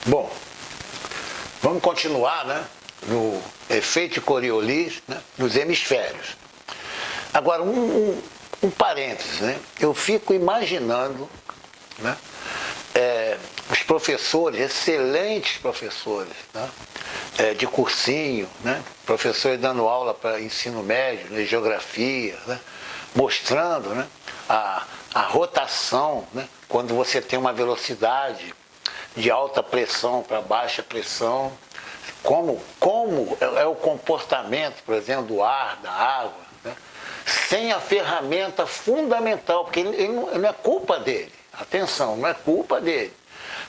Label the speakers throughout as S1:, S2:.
S1: Bom, vamos continuar, né, no efeito de Coriolis, né, nos hemisférios. Agora, um parênteses, né, eu fico imaginando, né, os professores, excelentes professores, né, de cursinho, né, professores dando aula para ensino médio, de geografia, né, mostrando, né, a rotação, né, quando você tem uma velocidade de alta pressão para baixa pressão, como é o comportamento, por exemplo, do ar, da água, né, sem a ferramenta fundamental, porque ele não é culpa dele, atenção, não é culpa dele,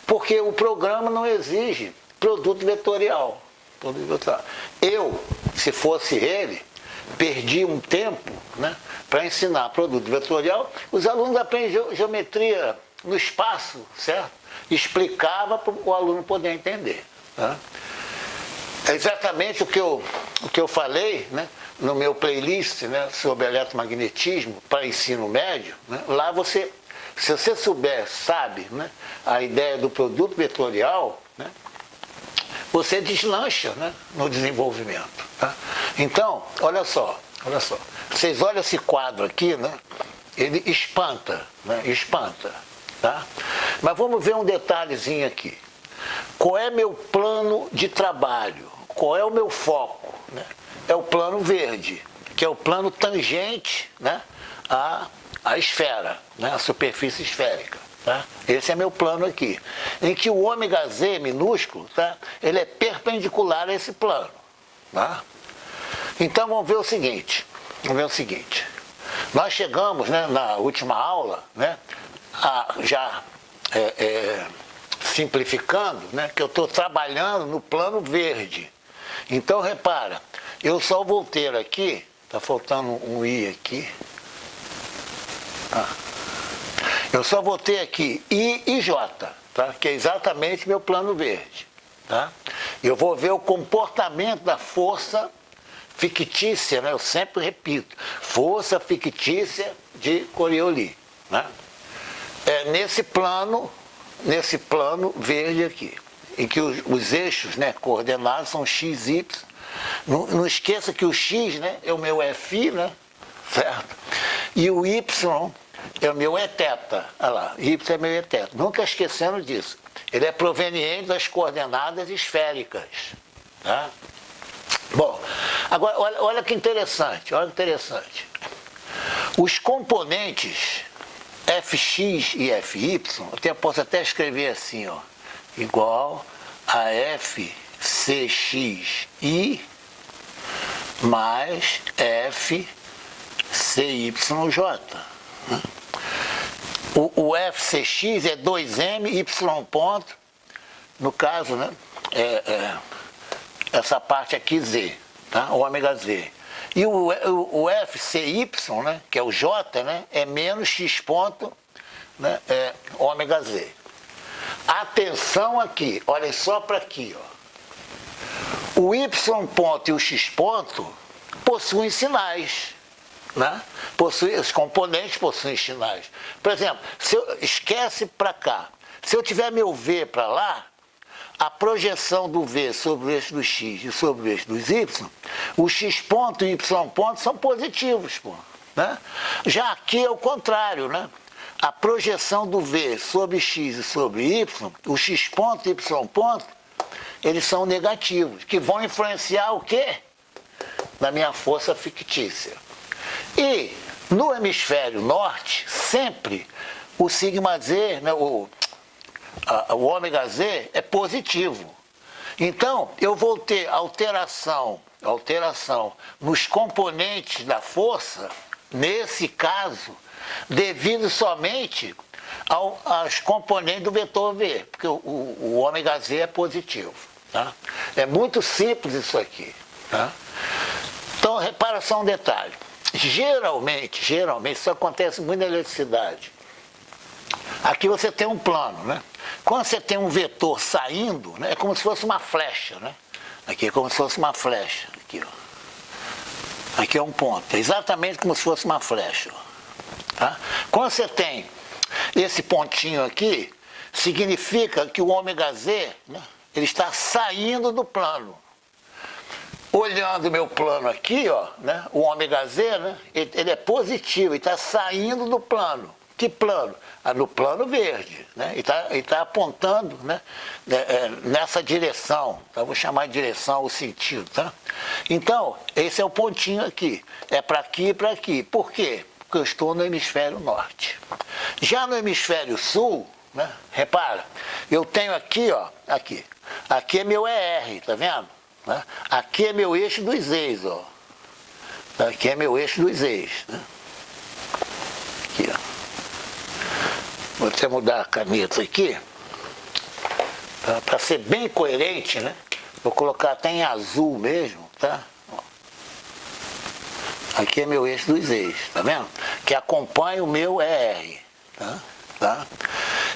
S1: porque o programa não exige produto vetorial. Eu, se fosse ele, perdi um tempo, né, para ensinar produto vetorial. Os alunos aprendem geometria no espaço, certo? Explicava para o aluno poder entender. Tá? É exatamente o que eu falei, né, no meu playlist, né, sobre eletromagnetismo para ensino médio. Né, lá você, se você sabe, né, a ideia do produto vetorial, né, você deslancha, né, no desenvolvimento. Tá? Então, olha só. Vocês olham esse quadro aqui, né? Ele espanta, né? Espanta, tá? Mas vamos ver um detalhezinho aqui. Qual é meu plano de trabalho? Qual é o meu foco? Né? É o plano verde, que é o plano tangente, né, à esfera, né, à superfície esférica. Tá? Esse é meu plano aqui, em que o ômega z minúsculo, tá, ele é perpendicular a esse plano. Tá? Então vamos ver o seguinte, nós chegamos, né, na última aula, né, simplificando, né, que eu estou trabalhando no plano verde. Então repara, eu só vou ter aqui, está faltando um i aqui, eu só vou ter aqui I e J, tá? Que é exatamente meu plano verde. Tá? Eu vou ver o comportamento da força fictícia, né? Eu sempre repito, força fictícia de Coriolis. Né? Nesse plano verde aqui, em que os eixos, né, coordenados são x, y. Não esqueça que o x, né, é o meu FI, né, certo? E o y é o meu eθ. Olha lá, y é meu eθ. Nunca esquecendo disso. Ele é proveniente das coordenadas esféricas. Tá? Bom, agora olha que interessante, Os componentes fx e fy, eu posso até escrever assim, ó, igual a fcxi mais fcyj. O fcx é 2m y ponto, no caso, né, essa parte aqui z, tá? Ômega z. E o fcy, né, que é o j, né, é menos x ponto, né, ômega z. Atenção aqui, olhem só para aqui, ó. O y ponto e o x ponto possuem sinais. Né? Os componentes possuem sinais. Por exemplo, esquece para cá. Se eu tiver meu V para lá, a projeção do V sobre o eixo do X e sobre o eixo dos Y, o X ponto e o Y ponto são positivos. Pô, né? Já aqui é o contrário. Né? A projeção do V sobre X e sobre Y, o X ponto e o Y ponto, eles são negativos, que vão influenciar o quê? Na minha força fictícia. E no hemisfério norte, sempre o sigma z, né, o ômega z é positivo. Então, eu vou ter alteração nos componentes da força, nesse caso, devido somente aos componentes do vetor v, porque o ômega z é positivo. Tá? É muito simples isso aqui. Tá? Então, repara só um detalhe. Geralmente, isso acontece muito na eletricidade. Aqui você tem um plano, né? Quando você tem um vetor saindo, né, é como se fosse uma flecha, né? Aqui é como se fosse uma flecha. Aqui, ó. Aqui é um ponto. É exatamente como se fosse uma flecha. Ó. Tá? Quando você tem esse pontinho aqui, significa que o ômega Z, né, ele está saindo do plano. Olhando o meu plano aqui, ó, né, o ômega Z, né, ele é positivo, ele está saindo do plano. Que plano? No plano verde, né? E tá apontando, né, nessa direção, tá? Vou chamar de direção o sentido, tá? Então, esse é o pontinho aqui, é para aqui e para aqui. Por quê? Porque eu estou no hemisfério norte. Já no hemisfério sul, né, repara, eu tenho aqui, ó, aqui é meu ER, tá vendo? Né? Aqui é meu eixo dos ex, ó. Aqui é meu eixo dos ex, né? Aqui, ó. Vou até mudar a caneta aqui, para ser bem coerente, né? Vou colocar até em azul mesmo, tá? Aqui é meu eixo dos ex, tá vendo? Que acompanha o meu ER, tá?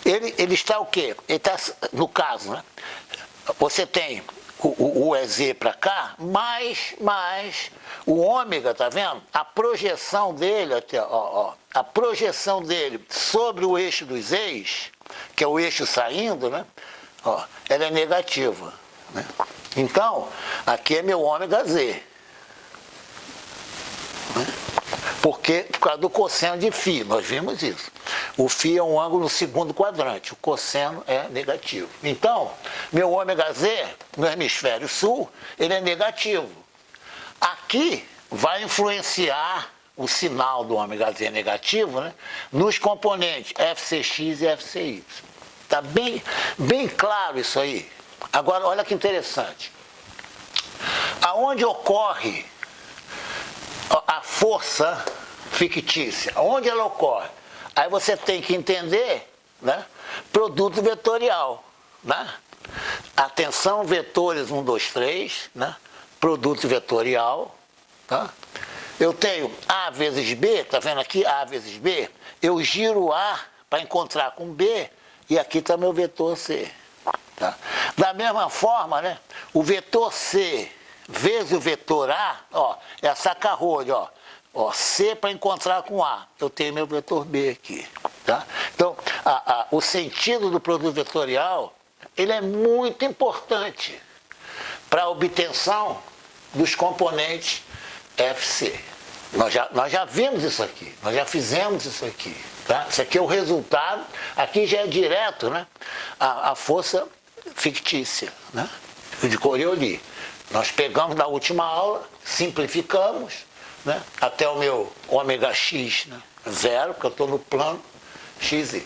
S1: Ele está o quê? Ele está, no caso, né? Você tem o EZ para cá, mais o ômega, tá vendo? A projeção dele, até, ó, a projeção dele sobre o eixo dos ex, que é o eixo saindo, né? Ó, ela é negativa, né? Então, aqui é meu ômega Z. Né? Por causa do cosseno de φ, nós vimos isso. O φ é um ângulo no segundo quadrante, o cosseno é negativo. Então, meu ômega Z, no hemisfério sul, ele é negativo. Aqui vai influenciar o sinal do ômega Z negativo, né, nos componentes FCX e FCY. Está bem claro isso aí. Agora, olha que interessante. Aonde ocorre a força fictícia? Onde ela ocorre? Aí você tem que entender, né, produto vetorial, né? Atenção, vetores 1, 2, 3, né? Produto vetorial, tá? Eu tenho A vezes B, tá vendo aqui? A vezes B. Eu giro A para encontrar com B e aqui está meu vetor C, tá? Da mesma forma, né, o vetor C vezes o vetor A, ó, é a saca-rolho, ó, C para encontrar com A, eu tenho meu vetor B aqui, tá? Então, o sentido do produto vetorial, ele é muito importante para a obtenção dos componentes FC. Nós já vimos isso aqui, nós já fizemos isso aqui, tá? Isso aqui é o resultado, aqui já é direto, né, a força fictícia, né, de Coriolis. Nós pegamos na última aula, simplificamos, né, até o meu ômega x, né, 0, porque eu estou no plano XY,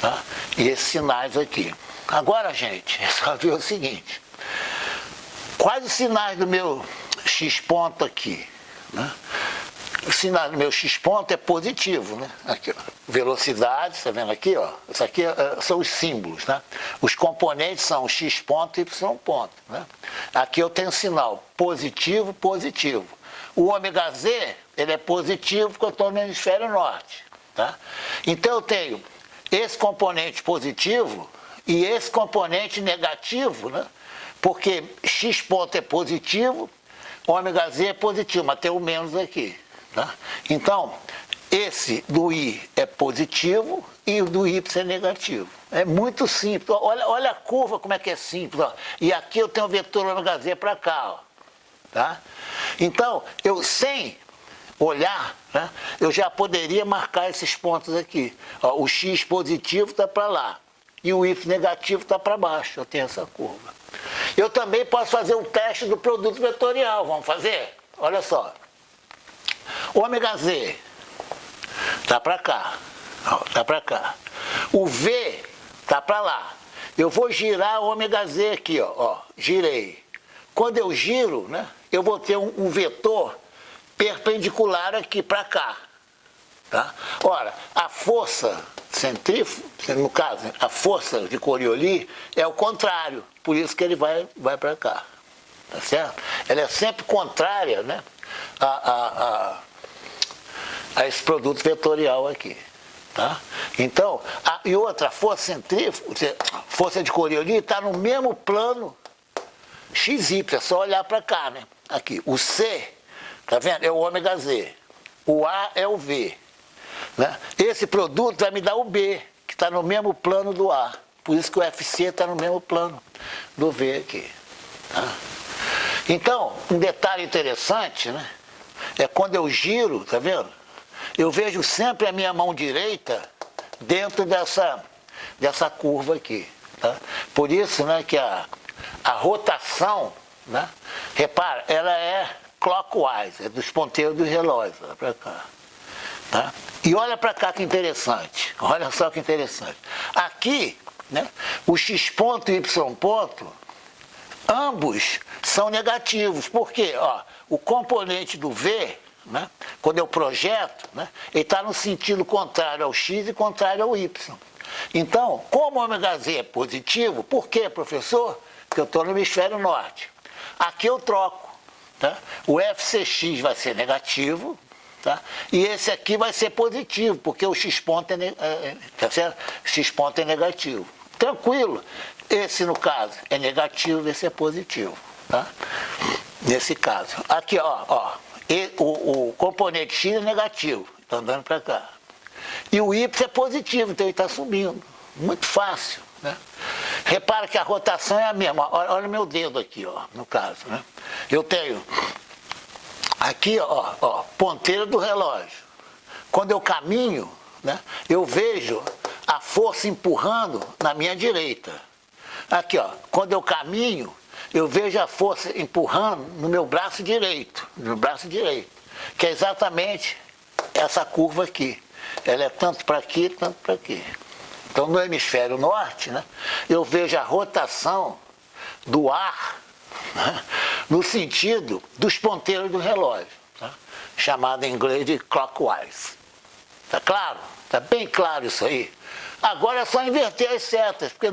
S1: tá? E esses sinais aqui. Agora, gente, é só ver o seguinte. Quais os sinais do meu x ponto aqui, né? O sinal do meu x ponto é positivo, né? Aqui, ó, velocidade, tá vendo aqui, ó? Isso aqui são os símbolos, né? Os componentes são x ponto e y ponto, né? Aqui eu tenho sinal positivo, positivo. O ômega Z, ele é positivo porque eu estou no hemisfério norte, tá? Então eu tenho esse componente positivo e esse componente negativo, né? Porque x ponto é positivo, ômega Z é positivo, mas tem o menos aqui, tá? Então, esse do I é positivo e o do Y é negativo. É muito simples. Olha a curva como é que é simples, ó. E aqui eu tenho o vetor ômega Z para cá, ó, tá? Então, eu sem olhar, né, eu já poderia marcar esses pontos aqui. Ó, o X positivo está para lá e o Y negativo está para baixo. Eu tenho essa curva. Eu também posso fazer um teste do produto vetorial. Vamos fazer? Olha só. Ômega Z está para cá. Está para cá. O V está para lá. Eu vou girar o ômega Z aqui, ó. Girei. Quando eu giro, né, eu vou ter um vetor perpendicular aqui para cá. Tá? Ora, a força centrífuga, no caso, a força de Coriolis é o contrário, por isso que ele vai para cá. Tá certo? Ela é sempre contrária, né, a esse produto vetorial aqui. Tá? Então, e outra, força centrífuga, força de Coriolis está no mesmo plano XY, é só olhar para cá, né? Aqui, o C, tá vendo? É o ômega Z. O A é o V. Né? Esse produto vai me dar o B, que está no mesmo plano do A. Por isso que o FC está no mesmo plano do V aqui. Tá? Então, um detalhe interessante, né? É quando eu giro, tá vendo? Eu vejo sempre a minha mão direita dentro dessa curva aqui. Tá? Por isso, né, que a rotação, né, repara, ela é clockwise, é dos ponteiros dos relógios, olha para cá. Tá? E olha para cá que interessante, olha só que interessante. Aqui, né, o x ponto e o y ponto, ambos são negativos. Por quê? Ó, o componente do V, né, quando eu projeto, né, ele está no sentido contrário ao x e contrário ao y. Então, como o ômega z é positivo, por quê, professor? Porque eu estou no hemisfério norte. Aqui eu troco. Tá? O FCX vai ser negativo, tá? E esse aqui vai ser positivo, porque o x ponto tá certo? X ponto é negativo. Tranquilo. Esse, no caso, é negativo, esse é positivo. Tá? Nesse caso. Aqui, ó, o componente X é negativo, está andando para cá. E o Y é positivo, então ele está subindo. Muito fácil. Né? Repara que a rotação é a mesma. Olha o meu dedo aqui, ó, no caso. Né? Eu tenho aqui, ó, ponteiro do relógio. Quando eu caminho, né, eu vejo a força empurrando na minha direita. Aqui, ó, quando eu caminho, eu vejo a força empurrando no meu braço direito, que é exatamente essa curva aqui. Ela é tanto para aqui, tanto para aqui. Então, no hemisfério norte, né, eu vejo a rotação do ar, né, no sentido dos ponteiros do relógio, tá? Chamado em inglês de clockwise. Tá claro? Tá bem claro isso aí. Agora é só inverter as setas, porque